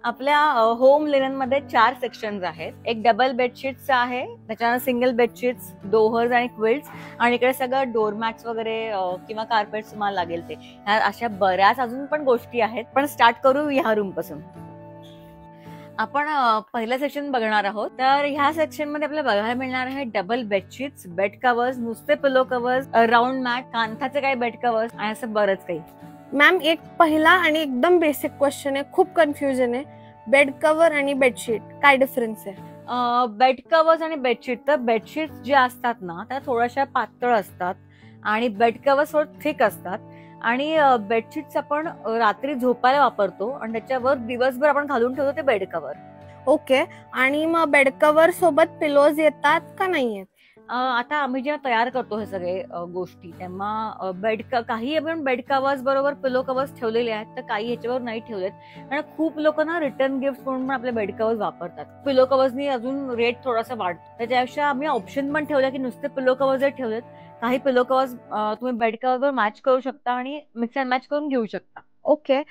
आपल्या home linen मध्ये 4 sections आहेत. एक डबल बेडशीटचं आहे, त्याच्यानंतर सिंगल बेडशीट्स, डोहर्स आणि क्विल्ट्स, आणि इकडे सगळं डोरमॅट्स वगैरे किंवा कार्पेट्स तुम्हाला लागेल ते. ह्या अशा बऱ्याच अजून पण गोष्टी आहेत, पण स्टार्ट करू ह्या रूम पासून. आपण पहिलं सेक्शन बघणार आहोत. तर ह्या सेक्शन मध्ये आपल्याला बघायला मिळणार आहे डबल बेडशीट्स, बेड कव्हर्स, नुसते पिलो कव्हर्स, राऊंड मॅट, कांथाचे काही बेड कव्हर्स आणि असं बरंच काही. मॅम, एक पहिला आणि एकदम बेसिक क्वेश्चन आहे, खूप कन्फ्युजन आहे. बेड कव्हर आणि बेडशीट काय डिफरन्स आहे? बेड कव्हर्स आणि बेडशीट, तर बेडशीट जे असतात ना त्या थोड्याशा पातळ असतात आणि बेड कव्हर्स थोडं थिक असतात. आणि बेडशीट्स आपण रात्री झोपायला वापरतो आणि त्याच्यावर दिवसभर आपण घालून ठेवतो ते बेड कव्हर. ओके. आणि मग बेड कव्हर सोबत पिलोज येतात का नाही येत? आता आम्ही जेव्हा तयार करतो हे सगळे गोष्टी, तेव्हा काही आपण बेड कव्हर्स बरोबर पिलो कव्हर्स ठेवलेले आहेत, तर काही ह्याच्यावर नाही ठेवलेत. कारण खूप लोक ना रिटर्न गिफ्ट म्हणून पण आपले बेड कव्हर्स वापरतात. पिलो कव्हर्सनी अजून रेट थोडासा वाढतो, त्याच्यापेक्षा आम्ही ऑप्शन पण ठेवलं की नुसते पिलो कव्हर्स जर ठेवलेत, काही पिलो कव्हर्स तुम्ही बेड कव्हर मॅच करू शकता आणि मिक्स अँड मॅच करून घेऊ शकता. ओके.